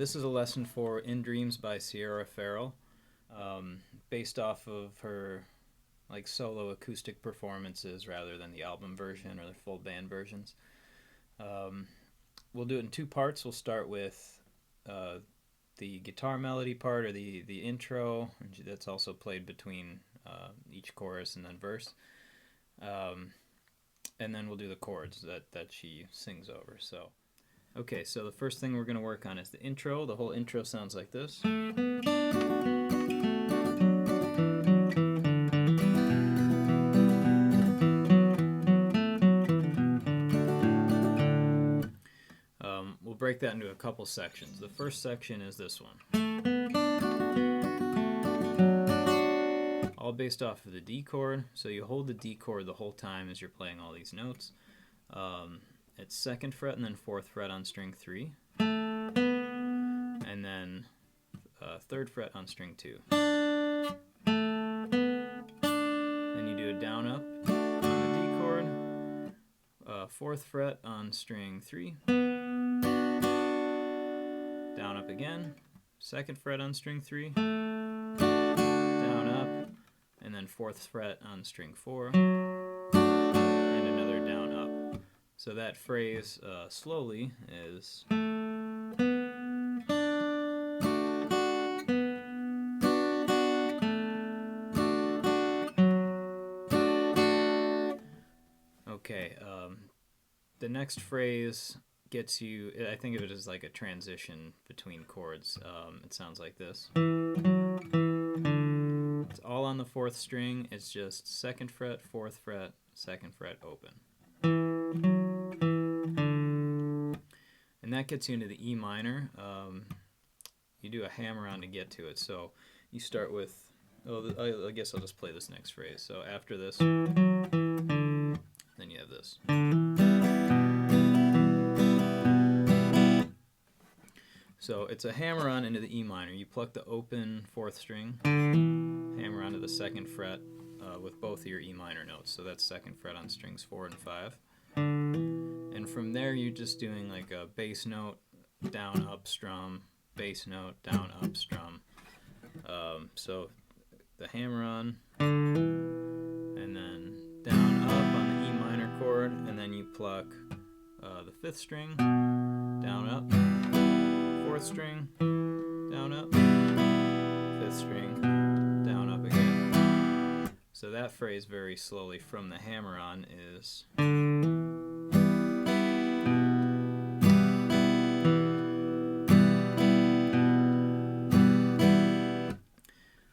this is a lesson for In Dreams by Sierra Ferrell, based off of her like solo acoustic performances rather than the album version or the full band versions. We'll do it in two parts. We'll start with the guitar melody part, or the intro, that's also played between each chorus and then verse. And then we'll do the chords that she sings over. So, okay, so the first thing we're going to work on is the intro. The whole intro sounds like this. We'll break that into a couple sections. The first section is this one, all based off of the D chord. So you hold the D chord the whole time as you're playing all these notes. It's 2nd fret and then 4th fret on string 3, and then 3rd fret on string 2. Then you do a down up on the D chord, 4th fret on string 3, down up again, 2nd fret on string 3, down up, and then 4th fret on string 4, and another down up. So that phrase slowly is okay. The next phrase gets you, I think of it as like a transition between chords. It sounds like this. It's all on the 4th string. It's just 2nd fret, 4th fret, 2nd fret open. And that gets you into the E minor. You do a hammer on to get to it. So you start with, I guess I'll just play this next phrase. So after this, then you have this. So it's a hammer on into the E minor. You pluck the open 4th string, hammer onto the 2nd fret with both of your E minor notes. So that's 2nd fret on strings 4 and 5. And from there you're just doing like a bass note, down, up, strum, bass note, down, up, strum. So the hammer on, and then down, up on the E minor chord, and then you pluck the 5th string, down, up, 4th string, down, up, 5th string, down, up again. So that phrase very slowly from the hammer on is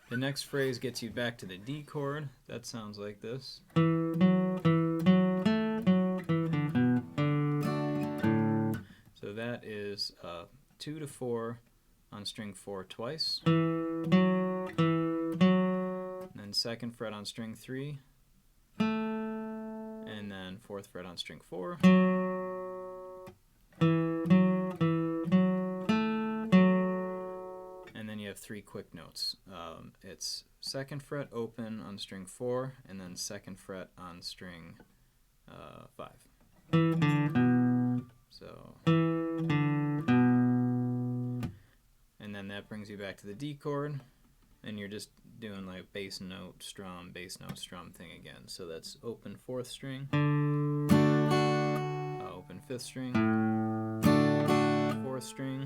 the next phrase gets you back to the D chord. That sounds like this. So that is 2 to 4 on string 4 twice, and then 2nd fret on string 3, and then 4th fret on string 4, and then you have 3 quick notes. It's 2nd fret open on string 4, and then 2nd fret on string 5. So, and then that brings you back to the D chord, and you're just doing like bass note, strum thing again. So that's open 4th string, open 5th string, 4th string,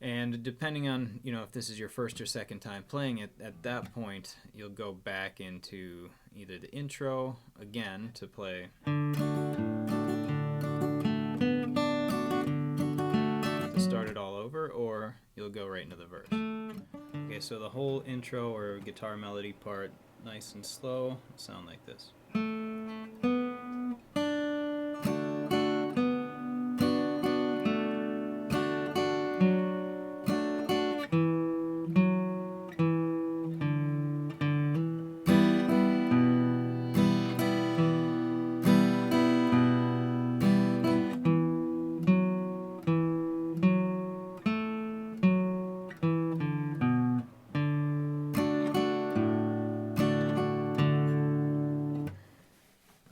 and depending on, if this is your first or second time playing it, at that point you'll go back into either the intro again to play start it all over, or you'll go right into the verse. Okay, so the whole intro or guitar melody part, nice and slow, sound like this.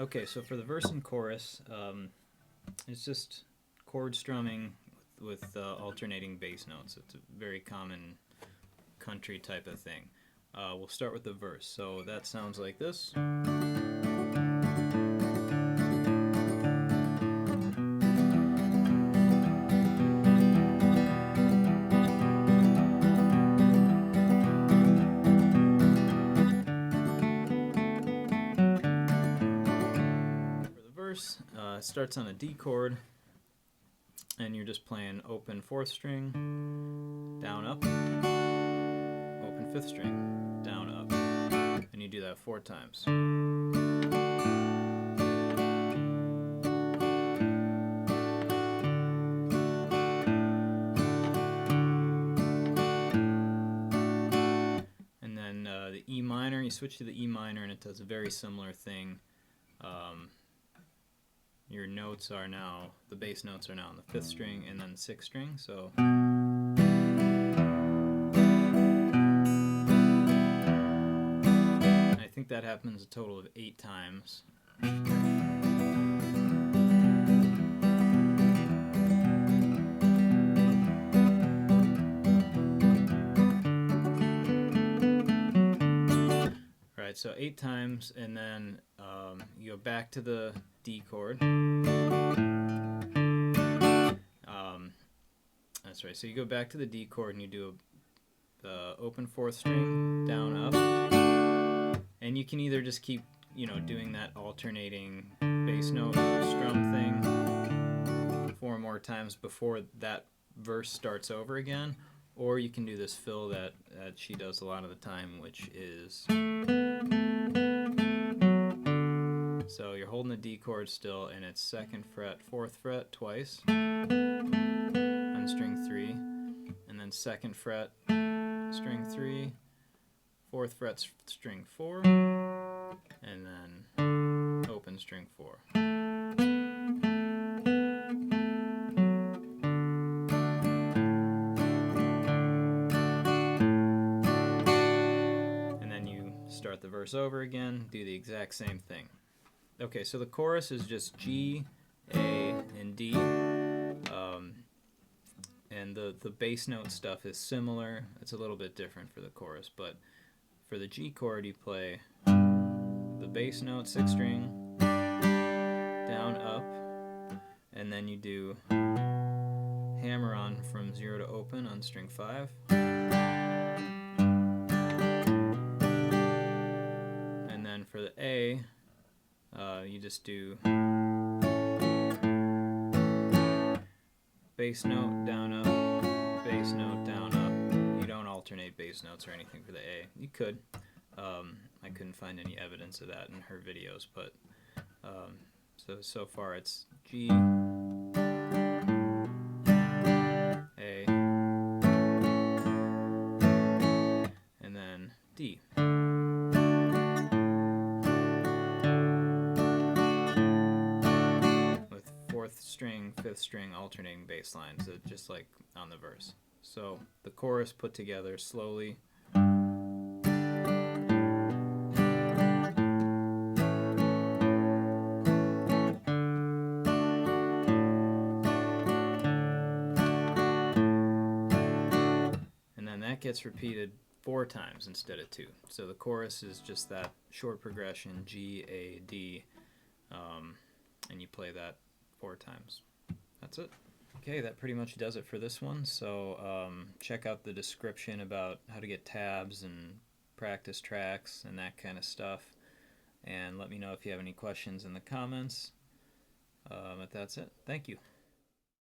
Okay, so for the verse and chorus, it's just chord strumming with alternating bass notes. It's a very common country type of thing. We'll start with the verse. So that sounds like this. It starts on a D chord, and you're just playing open 4th string, down up, open 5th string, down up, and you do that 4 times. And then the E minor, you switch to the E minor, and it does a very similar thing. Your notes are now, the bass notes are now on the 5th string and then the 6th string, so. I think that happens a total of 8 times. Alright, so 8 times, and then you go back to the D chord. That's right, so you go back to the D chord and you do the open 4th string, down, up. And you can either just keep, doing that alternating bass note strum thing 4 more times before that verse starts over again, or you can do this fill that she does a lot of the time, which is. So you're holding the D chord still, and it's 2nd fret, 4th fret twice on string 3, and then 2nd fret, string 3, 4th fret, string 4, and then open string 4. And then you start the verse over again, do the exact same thing. Okay, so the chorus is just G, A, and D, and the bass note stuff is similar. It's a little bit different for the chorus, but for the G chord you play the bass note, 6th string, down, up, and then you do hammer on from 0 to open on string 5. And then for the A, you just do bass note, down, up, bass note, down, up. You don't alternate bass notes or anything for the A. You could. I couldn't find any evidence of that in her videos, but so far it's G, A, and then D. With 4th string, 5th string alternating bass lines, just like on the verse. So the chorus put together slowly. That gets repeated 4 times instead of 2. So the chorus is just that short progression, G, A, D, and you play that 4 times. That's it. Okay, that pretty much does it for this one. So check out the description about how to get tabs and practice tracks and that kind of stuff. And let me know if you have any questions in the comments. But that's it. Thank you.